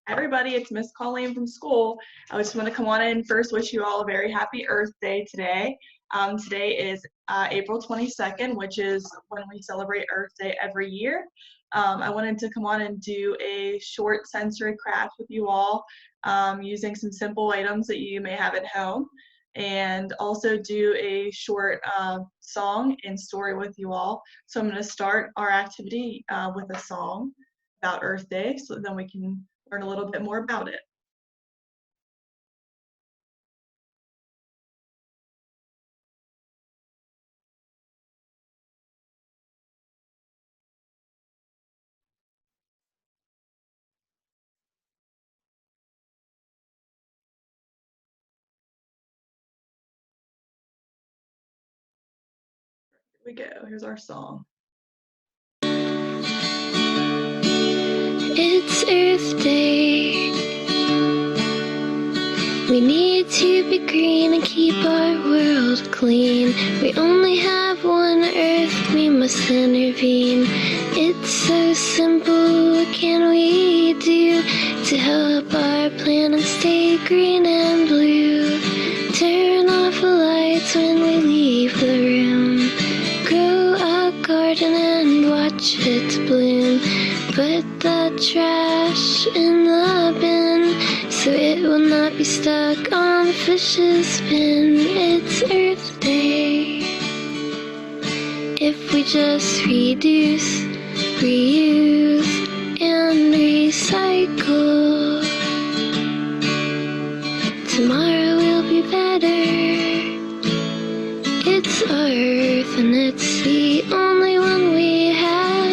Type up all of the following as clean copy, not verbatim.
Everybody, it's Miss Colleen from school. I just want to come on in and first wish you all a very happy Earth Day today. Today is April 22nd, which is when we celebrate Earth Day every year. I wanted to come on and do a short sensory craft with you all using some simple items that you may have at home, and also do a short song and story with you all. So I'm going to start our activity with a song about Earth Day, so then we can learn a little bit more about it. Here we go. Here's our song. It's Earth Day. We need to be green and keep our world clean. We only have one Earth, we must intervene. It's so simple, what can we do to help our planet stay green and blue? Turn off the lights when we leave the room. Grow a garden and watch it bloom. Put the trash in the bin so it will not be stuck on the fish's fin. It's Earth Day. If we just reduce, reuse, and recycle, tomorrow will be better. It's our Earth and it's the only one we have.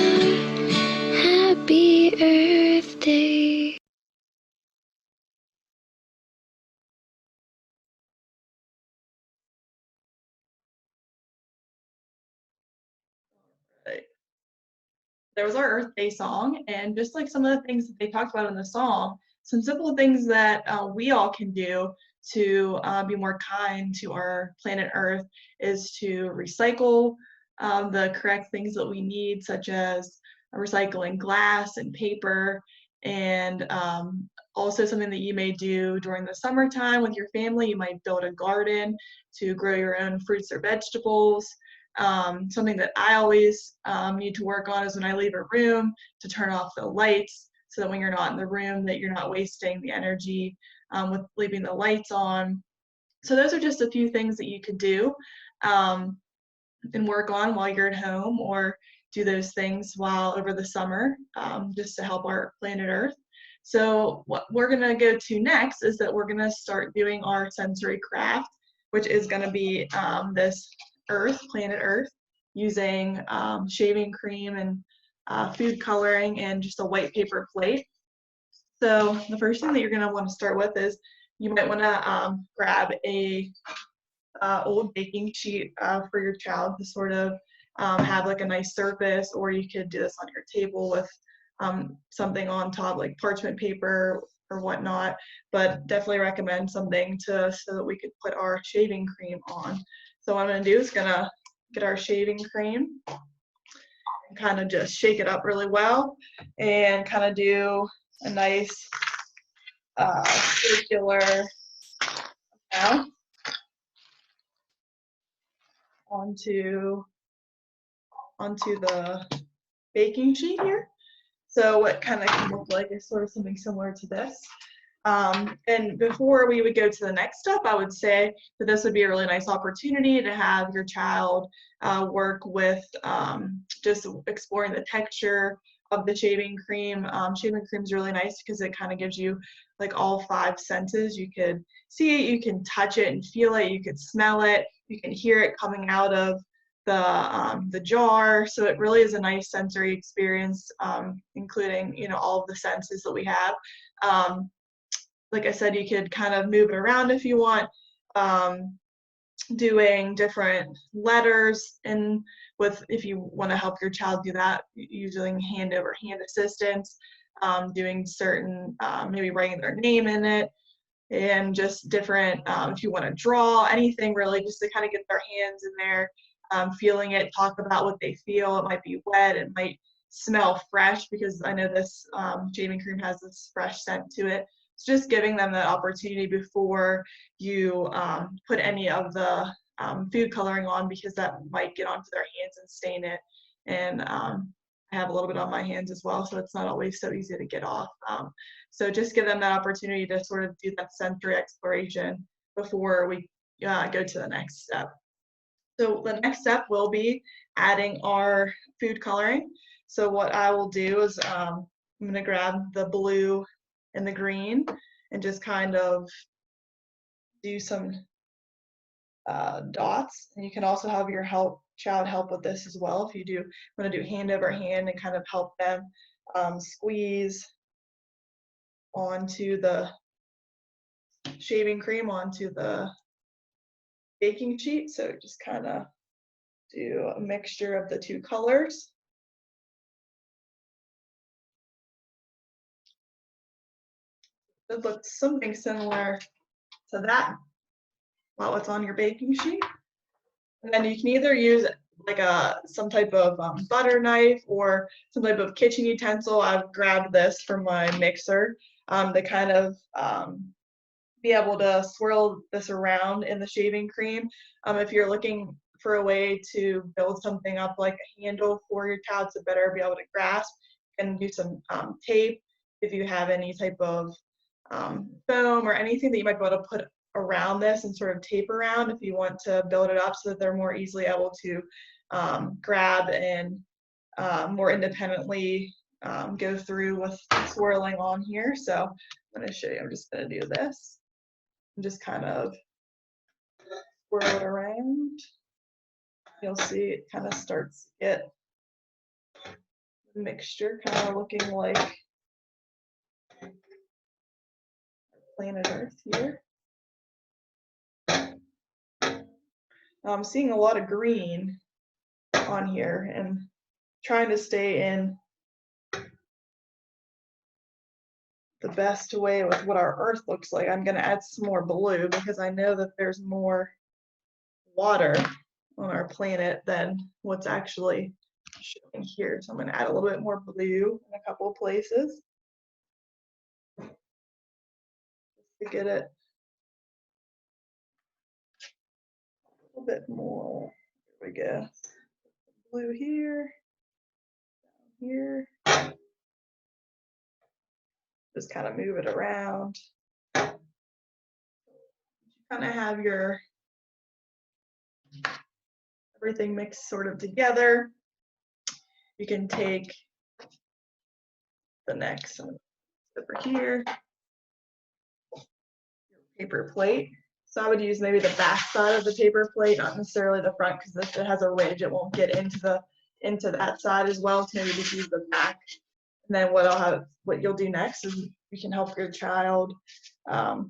Happy Earth Day. Right. There was our Earth Day song, and just like some of the things that they talked about in the song, some simple things that we all can do to be more kind to our planet Earth is to recycle the correct things that we need, such as recycling glass and paper, and also something that you may do during the summertime with your family. You might build a garden to grow your own fruits or vegetables. Something that I always need to work on is when I leave a room to turn off the lights, so that when you're not in the room that you're not wasting the energy with leaving the lights on. So those are just a few things that you could do and work on while you're at home, or do those things while over the summer, just to help our planet Earth. So what we're gonna go to next is that we're gonna start doing our sensory craft, which is gonna be this planet Earth, using shaving cream and food coloring and just a white paper plate. So the first thing that you're gonna wanna start with is you might wanna grab a old baking sheet for your child to sort of have like a nice surface, or you could do this on your table with something on top like parchment paper or whatnot, but definitely recommend something so that we could put our shaving cream on. So what I'm going to do is gonna get our shaving cream and kind of just shake it up really well and kind of do a nice circular amount onto the baking sheet here. So what kind of can look like is sort of something similar to this. And before we would go to the next step, I would say that this would be a really nice opportunity to have your child work with just exploring the texture of the shaving cream. Shaving cream is really nice because it kind of gives you like all 5 senses. You could see it, you can touch it and feel it, you could smell it, you can hear it coming out of the jar. So it really is a nice sensory experience, including all of the senses that we have. Like I said, you could kind of move it around if you want, doing different letters, and if you want to help your child do that, using hand over hand assistance, doing certain, maybe writing their name in it, and just different, if you want to draw anything really, just to kind of get their hands in there, feeling it, talk about what they feel. It might be wet, it might smell fresh, because I know this shaving cream has this fresh scent to it. It's just giving them that opportunity before you put any of the food coloring on, because that might get onto their hands and stain it. And I have a little bit on my hands as well, so it's not always so easy to get off. So just give them that opportunity to sort of do that sensory exploration before we go to the next step. So the next step will be adding our food coloring. So what I will do is I'm going to grab the blue and the green and just kind of do some dots. And you can also have your child help with this as well if you do want to do hand over hand and kind of help them squeeze onto the shaving cream onto the baking sheet. So just kind of do a mixture of the two colors. It looks something similar to that while it's on your baking sheet. And then you can either use like some type of butter knife or some type of kitchen utensil. I've grabbed this from my mixer to kind of be able to swirl this around in the shaving cream. If you're looking for a way to build something up like a handle for your child to better be able to grasp, and do some tape if you have any type of foam or anything that you might be able to put around this and sort of tape around if you want to build it up so that they're more easily able to grab and more independently go through with swirling on here. So I'm going to show you. I'm just going to do this and just kind of swirl it around. You'll see it kind of starts to get the mixture kind of looking like planet Earth here. I'm seeing a lot of green on here and trying to stay in the best way with what our Earth looks like. I'm going to add some more blue because I know that there's more water on our planet than what's actually showing here. So I'm going to add a little bit more blue in a couple of places just to get it a little bit more. There we go. Blue here, down here. Just kind of move it around. You kind of have your everything mixed sort of together. You can take the next over here, your paper plate. So I would use maybe the back side of the paper plate, not necessarily the front, because if it has a ridge, it won't get into that side as well. So maybe just use the back. And then what you'll do next is you can help your child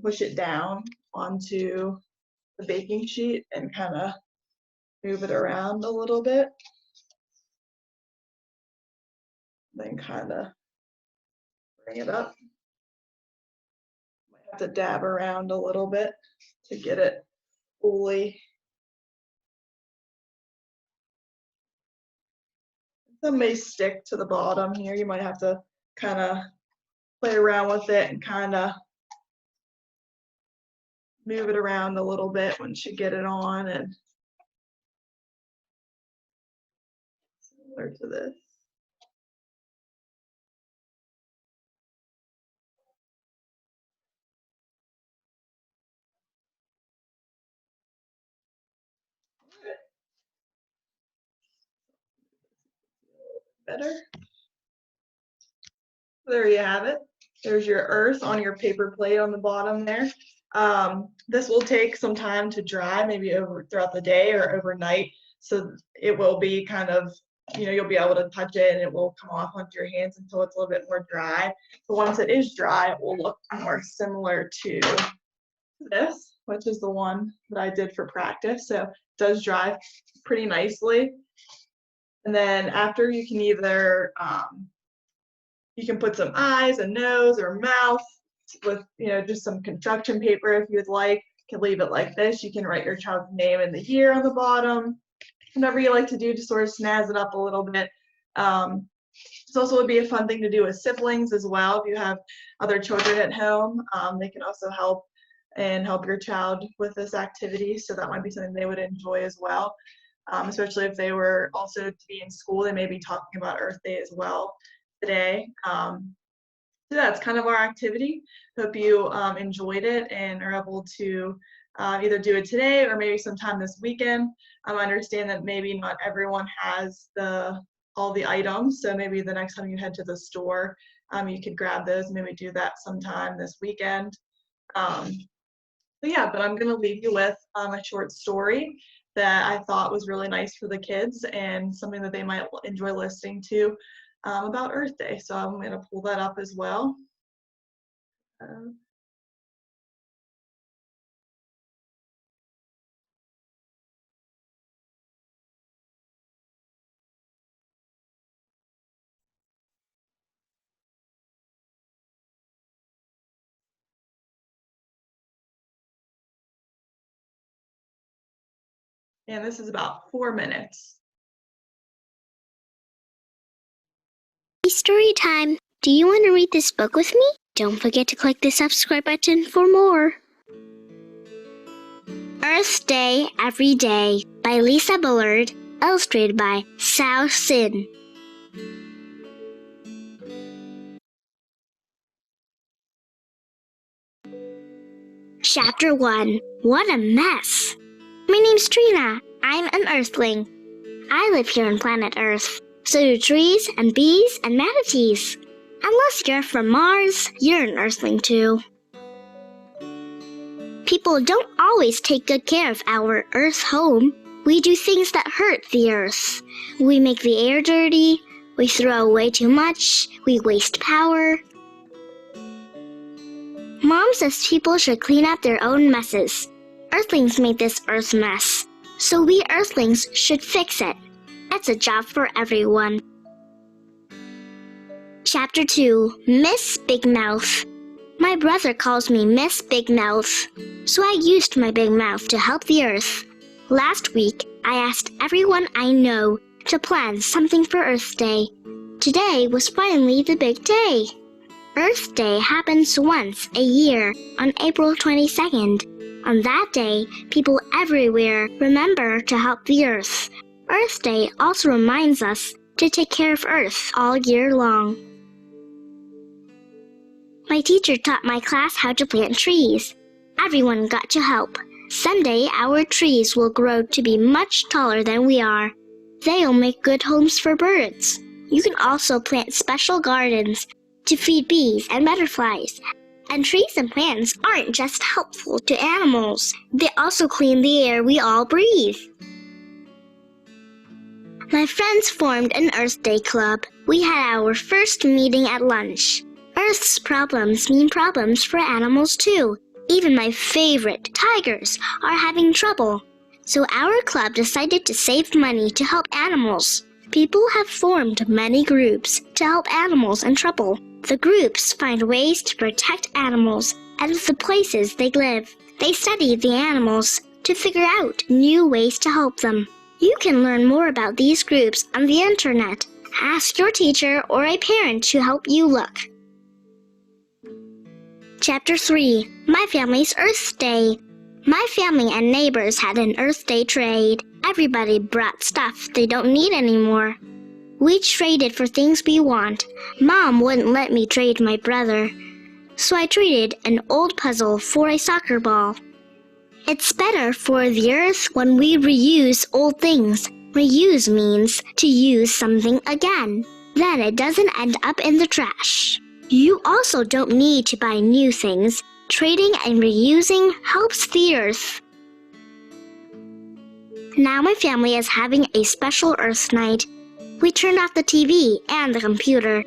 push it down onto the baking sheet and kind of move it around a little bit. Then kind of bring it up. Might have to dab around a little bit to get it fully. Some may stick to the bottom here. You might have to kind of play around with it and kind of move it around a little bit once you get it on, and similar to this. Better. There you have it. There's your earth on your paper plate on the bottom there. This will take some time to dry, maybe throughout the day or overnight. So it will be kind of, you'll be able to touch it and it will come off onto your hands until it's a little bit more dry. But once it is dry, it will look more similar to this, which is the one that I did for practice. So it does dry pretty nicely. And then after, you can either you can put some eyes, a nose, or mouth with just some construction paper if you'd like. You can leave it like this. You can write your child's name and the year on the bottom. Whatever you like to do to sort of snazz it up a little bit. This also would be a fun thing to do with siblings as well. If you have other children at home, they can also help your child with this activity. So that might be something they would enjoy as well, especially if they were also to be in school. They may be talking about Earth Day as well today. So that's kind of our activity. Hope you enjoyed it and are able to either do it today or maybe sometime this weekend. I understand that maybe not everyone has all the items, so maybe the next time you head to the store, you could grab those, maybe do that sometime this weekend. So yeah, but I'm gonna leave you with a short story that I thought was really nice for the kids and something that they might enjoy listening to about Earth Day. So I'm gonna pull that up as well. Uh, and this is about 4 minutes. Story time. Do you want to read this book with me? Don't forget to click the subscribe button for more. Earth Day Every Day by Lisa Bullard, illustrated by Sao Sin. Chapter 1. What a mess! My name's Trina. I'm an Earthling. I live here on planet Earth. So do trees and bees and manatees. Unless you're from Mars, you're an Earthling too. People don't always take good care of our Earth home. We do things that hurt the Earth. We make the air dirty. We throw away too much. We waste power. Mom says people should clean up their own messes. Earthlings made this Earth mess, so we Earthlings should fix it. That's a job for everyone. Chapter 2. Miss Big Mouth. My brother calls me Miss Big Mouth, so I used my big mouth to help the Earth. Last week, I asked everyone I know to plan something for Earth Day. Today was finally the big day. Earth Day happens once a year on April 22nd. On that day, people everywhere remember to help the Earth. Earth Day also reminds us to take care of Earth all year long. My teacher taught my class how to plant trees. Everyone got to help. Someday our trees will grow to be much taller than we are. They'll make good homes for birds. You can also plant special gardens to feed bees and butterflies. And trees and plants aren't just helpful to animals. They also clean the air we all breathe. My friends formed an Earth Day club. We had our first meeting at lunch. Earth's problems mean problems for animals too. Even my favorite, tigers, are having trouble. So our club decided to save money to help animals. People have formed many groups to help animals in trouble. The groups find ways to protect animals and the places they live. They study the animals to figure out new ways to help them. You can learn more about these groups on the internet. Ask your teacher or a parent to help you look. Chapter 3. My Family's Earth Day. My family and neighbors had an Earth Day trade. Everybody brought stuff they don't need anymore. We traded for things we want. Mom wouldn't let me trade my brother, so I traded an old puzzle for a soccer ball. It's better for the Earth when we reuse old things. Reuse means to use something again. Then it doesn't end up in the trash. You also don't need to buy new things. Trading and reusing helps the Earth. Now my family is having a special Earth night. We turned off the TV and the computer.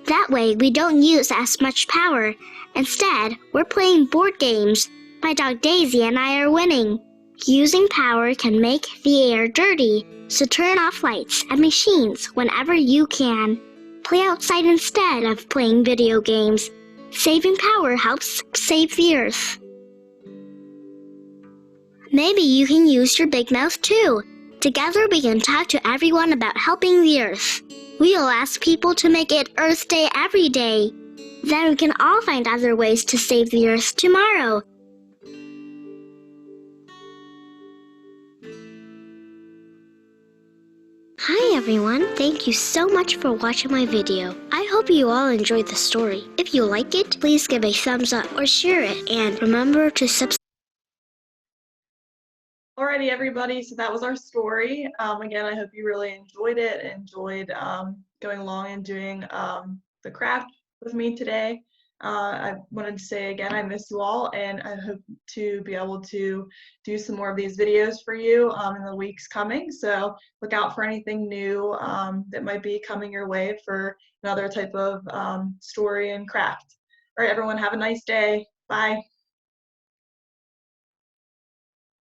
That way we don't use as much power. Instead, we're playing board games. My dog Daisy and I are winning. Using power can make the air dirty, so turn off lights and machines whenever you can. Play outside instead of playing video games. Saving power helps save the Earth. Maybe you can use your big mouth too. Together we can talk to everyone about helping the Earth. We'll ask people to make it Earth Day every day. Then we can all find other ways to save the Earth tomorrow. Hi everyone, thank you so much for watching my video. I hope you all enjoyed the story. If you like it, please give a thumbs up or share it, and remember to subscribe. Alrighty, everybody, so that was our story. Again, I hope you really enjoyed it, enjoyed going along and doing the craft with me today. I wanted to say again, I miss you all, and I hope to be able to do some more of these videos for you in the weeks coming. So look out for anything new that might be coming your way for another type of story and craft. All right, everyone, have a nice day. Bye.